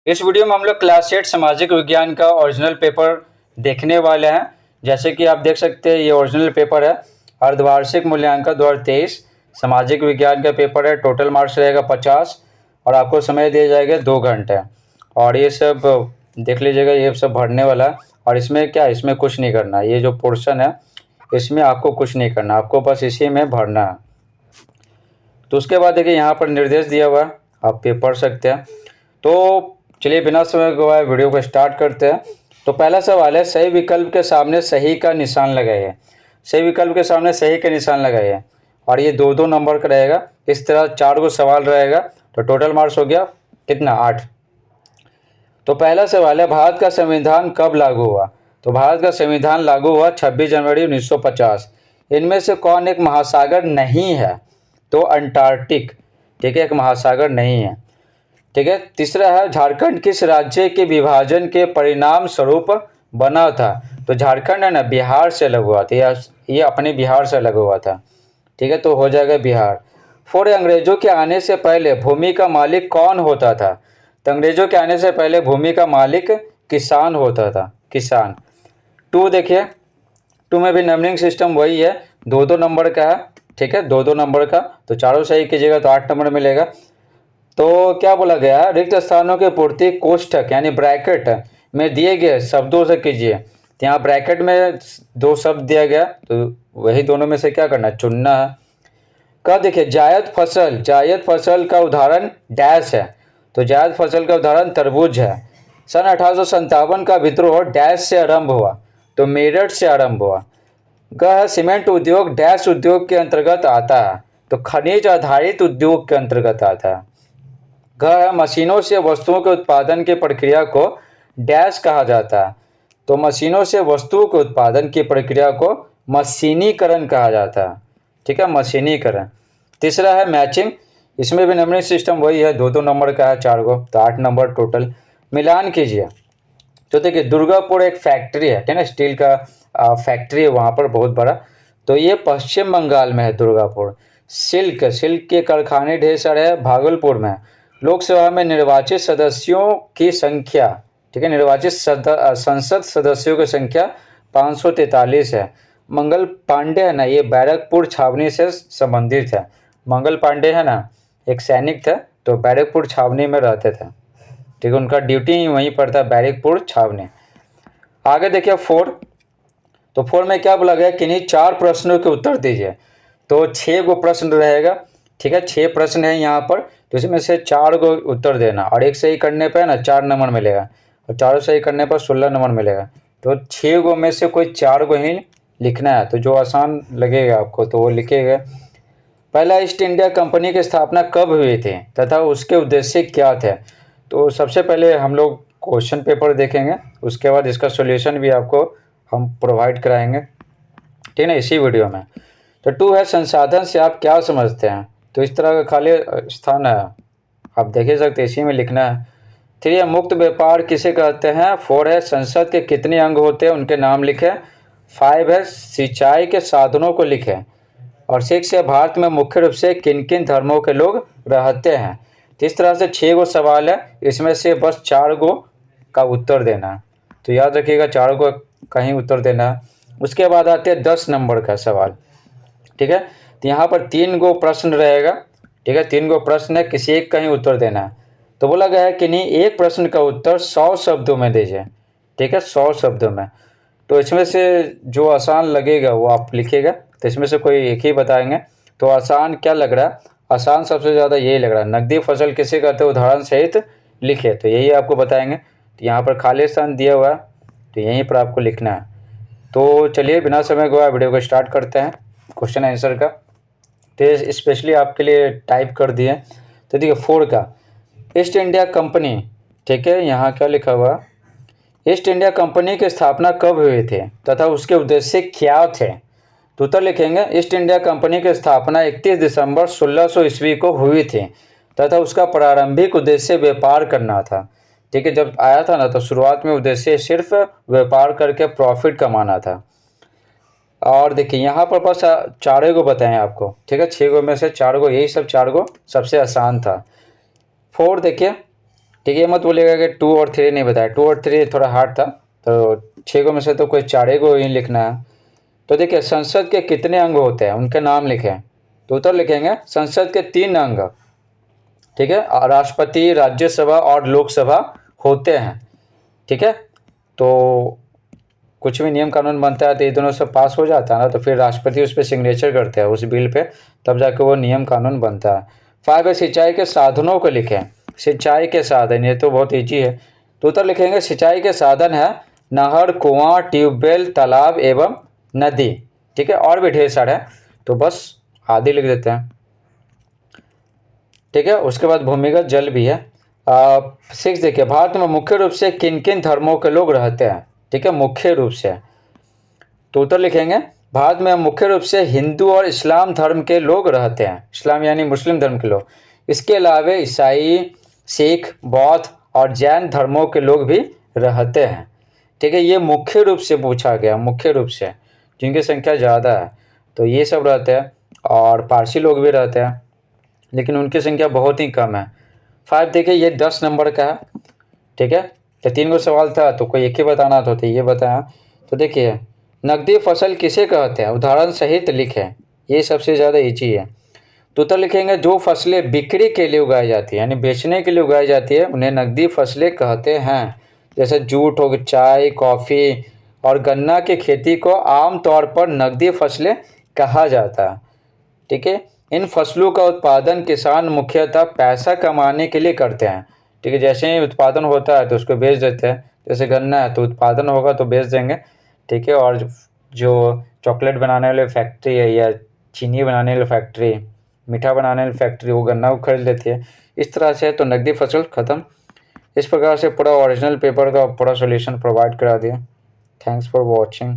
इस वीडियो में हम लोग क्लास 8 सामाजिक विज्ञान का ओरिजिनल पेपर देखने वाले हैं। जैसे कि आप देख सकते हैं ये ओरिजिनल पेपर है, अर्धवार्षिक मूल्यांकन 2023 सामाजिक विज्ञान का पेपर है। टोटल मार्क्स रहेगा 50 और आपको समय दिए जाएगा 2 घंटे। और ये सब देख लीजिएगा, ये सब भरने वाला है। और इसमें क्या, इसमें कुछ नहीं करना, ये जो पोर्शन है इसमें आपको कुछ नहीं करना, आपको बस इसी में भरना है। तो उसके बाद देखिए यहाँ पर निर्देश दिया हुआ है, आप ये पढ़ सकते हैं। तो चलिए बिना समय गवाए वीडियो को स्टार्ट करते हैं। तो पहला सवाल है, सही विकल्प के सामने सही का निशान लगाइए। सही विकल्प के सामने सही का निशान लगाइए और ये 2-2 नंबर का रहेगा। इस तरह 4 गो सवाल रहेगा, तो टोटल मार्क्स हो गया कितना, 8। तो पहला सवाल है, भारत का संविधान कब लागू हुआ। तो भारत का संविधान लागू हुआ 26 जनवरी 1950। इनमें से कौन एक महासागर नहीं है। तो अंटार्कटिक, ठीक है, एक महासागर नहीं है। ठीक है। तीसरा है, झारखंड किस राज्य के विभाजन के परिणाम स्वरूप बना था। तो झारखंड है ना, बिहार से अलग हुआ था, ये अपने बिहार से अलग हुआ था। ठीक है, तो हो जाएगा बिहार। 4, अंग्रेजों के आने से पहले भूमि का मालिक कौन होता था। तो अंग्रेजों के आने से पहले भूमि का मालिक किसान होता था, किसान। 2 देखिए, 2 में भी नंबरिंग सिस्टम वही है, 2-2 नंबर का है। ठीक है, 2-2 नंबर का, तो चारों सही कीजिएगा तो 8 नंबर मिलेगा। तो क्या बोला गया, रिक्त स्थानों की पूर्ति कोष्ठक यानी ब्रैकेट में दिए गए शब्दों से कीजिए। तो यहाँ ब्रैकेट में 2 शब्द दिया गया, तो वही दोनों में से क्या करना है, चुनना है। का देखिए, जायद फसल का उदाहरण डैश है। तो जायद फसल का उदाहरण तरबूज है। सन 1857 का विद्रोह डैश से आरंभ हुआ। तो मेरठ से आरंभ हुआ। ग सीमेंट उद्योग डैश उद्योग के अंतर्गत आता है। तो खनिज आधारित उद्योग के अंतर्गत आता है। घ मशीनों से वस्तुओं के उत्पादन की प्रक्रिया को डैश कहा जाता है। तो मशीनों से वस्तुओं के उत्पादन की प्रक्रिया को मशीनीकरण कहा जाता है। ठीक है, मशीनीकरण। तीसरा है मैचिंग, इसमें भी नंबरिंग सिस्टम वही है, 2-2 नंबर का है, 4 गो, तो 8 नंबर टोटल। मिलान कीजिए। तो देखिए, दुर्गापुर एक फैक्ट्री है, ठीक है, स्टील का फैक्ट्री है वहाँ पर बहुत बड़ा। तो ये पश्चिम बंगाल में है दुर्गापुर। सिल्क के कारखाने ढेर सारे हैं भागलपुर में। लोकसभा में निर्वाचित सदस्यों की संख्या, ठीक है, निर्वाचित संसद सदस्यों की संख्या 543 है। मंगल पांडे है ना, ये बैरकपुर छावनी से संबंधित है। मंगल पांडे है ना, एक सैनिक थे, तो बैरकपुर छावनी में रहते थे। ठीक है, उनका ड्यूटी ही वहीं पर था, बैरकपुर छावनी। आगे देखिए 4। तो 4 में क्या बोला गया, किन्हीं 4 प्रश्नों के उत्तर दीजिए। तो 6 गो प्रश्न रहेगा। ठीक है, 6 प्रश्न है यहाँ पर, तो इसमें से 4 गो उत्तर देना और एक सही करने पर ना 4 नंबर मिलेगा और चारों सही करने पर 16 नंबर मिलेगा। तो 6 गो में से कोई 4 गो ही लिखना है, तो जो आसान लगेगा आपको तो वो लिखेगा। पहला, ईस्ट इंडिया कंपनी की स्थापना कब हुई थी तथा उसके उद्देश्य क्या थे। तो सबसे पहले हम लोग क्वेश्चन पेपर देखेंगे, उसके बाद इसका सॉल्यूशन भी आपको हम प्रोवाइड कराएंगे, ठीक है ना, इसी वीडियो में। तो 2 है, संसाधन से आप क्या समझते हैं। तो इस तरह का खाली स्थान है, आप देख ही सकते हैं, इसी में लिखना है। 3 है, मुक्त व्यापार किसे कहते हैं। 4 है, संसद के कितने अंग होते हैं, उनके नाम लिखें। 5 है, सिंचाई के साधनों को लिखें। और 6 है, भारत में मुख्य रूप से किन किन धर्मों के लोग रहते हैं। तो इस तरह से 6 गो सवाल है, इसमें से बस 4 गो का उत्तर देना है। तो याद रखिएगा, 4 गो का ही उत्तर देना है। उसके बाद आते हैं 10 नंबर का सवाल। ठीक है, तो यहाँ पर 3 गो प्रश्न रहेगा। ठीक है, 3 गो प्रश्न है, किसी एक का ही उत्तर देना है। तो बोला गया है कि नहीं, एक प्रश्न का उत्तर 100 शब्दों में दीजिए। ठीक है, 100 शब्दों में। तो इसमें से जो आसान लगेगा वो आप लिखिएगा। तो इसमें से कोई एक ही बताएंगे। तो आसान क्या लग रहा है, आसान सबसे ज़्यादा यही लग रहा है, नकदी फसल किसे कहते हैं, उदाहरण सहित लिखे। तो यही आपको बताएंगे। तो यहाँ पर खाली स्थान दिया हुआ है, तो यहीं पर आपको लिखना है। तो चलिए बिना समय गवाए वीडियो को स्टार्ट करते हैं क्वेश्चन आंसर का। तो स्पेशली आपके लिए टाइप कर दिए। तो देखिए 4 का, ईस्ट इंडिया कंपनी, ठीक है, यहाँ क्या लिखा हुआ, ईस्ट इंडिया कंपनी की स्थापना कब हुई थी तथा उसके उद्देश्य क्या थे। तो उत्तर लिखेंगे, ईस्ट इंडिया कंपनी की स्थापना 31 दिसंबर 1600 ईस्वी को हुई थी तथा उसका प्रारंभिक उद्देश्य व्यापार करना था। ठीक है, जब आया था ना, तो शुरुआत में उद्देश्य सिर्फ व्यापार करके प्रॉफिट कमाना था। और देखिए यहाँ पर बस 4 गो बताएं आपको। ठीक है, 6 गो में से 4 गो, यही सब 4 गो सबसे आसान था। 4 देखिए, ठीक है, ये मत बोलिएगा कि 2 और 3 नहीं बताया, 2 और 3 थोड़ा हार्ड था, तो 6 को में से तो कोई 4 को ही लिखना है। तो देखिए संसद के कितने अंग होते हैं उनके नाम लिखें, तो उत्तर लिखेंगे संसद के 3 अंग, ठीक है, राष्ट्रपति, राज्यसभा और लोकसभा होते हैं, ठीक है। तो कुछ भी नियम कानून बनता है तो ये दोनों से पास हो जाता है ना, तो फिर राष्ट्रपति उस पर सिग्नेचर करते हैं उस बिल पे, तब जाके वो नियम कानून बनता है। 5 है सिंचाई के साधनों को लिखें, सिंचाई के साधन, ये तो बहुत ईजी है, तो उत्तर लिखेंगे सिंचाई के साधन है नहर, कुआं, ट्यूबवेल, तालाब एवं नदी, ठीक है, और भी ढेर सारे हैं, तो बस आदि लिख देते हैं, ठीक है। उसके बाद भूमिगत जल भी है। 6 देखिए, भारत में मुख्य रूप से किन किन धर्मों के लोग रहते हैं, ठीक है, मुख्य रूप से, तो उत्तर लिखेंगे भारत में मुख्य रूप से हिंदू और इस्लाम धर्म के लोग रहते हैं, इस्लाम यानी मुस्लिम धर्म के लोग, इसके अलावा ईसाई, सिख, बौद्ध और जैन धर्मों के लोग भी रहते हैं, ठीक है। ये मुख्य रूप से पूछा गया, मुख्य रूप से, जिनकी संख्या ज़्यादा है तो ये सब रहते हैं, और पारसी लोग भी रहते हैं लेकिन उनकी संख्या बहुत ही कम है। 5 देखिए, ये 10 नंबर का है, ठीक है, तो 3 को सवाल था तो कोई एक ही बताना था, तो ये बताया। तो देखिए नकदी फसल किसे कहते हैं, उदाहरण सहित लिखें, ये सबसे ज़्यादा ईजी है, तो उत्तर लिखेंगे जो फसलें बिक्री के लिए उगाई जाती है यानी बेचने के लिए उगाई जाती है उन्हें नकदी फसलें कहते हैं। जैसे जूट हो गई, चाय, कॉफ़ी और गन्ना की खेती को आमतौर पर नकदी फसलें कहा जाता है, ठीक है। इन फसलों का उत्पादन किसान मुख्यतः पैसा कमाने के लिए करते हैं, ठीक है, जैसे ही उत्पादन होता है तो उसको बेच देते हैं, जैसे गन्ना है तो उत्पादन होगा तो बेच देंगे, ठीक है, और जो चॉकलेट बनाने वाले फैक्ट्री है या चीनी बनाने वाली फैक्ट्री, मीठा बनाने वाली फैक्ट्री, वो गन्ना को खरीद लेती है, इस तरह से तो नकदी फसल ख़त्म। इस प्रकार से पूरा ओरिजिनल पेपर का पूरा सॉल्यूशन प्रोवाइड करा दिया। Thanks for watching.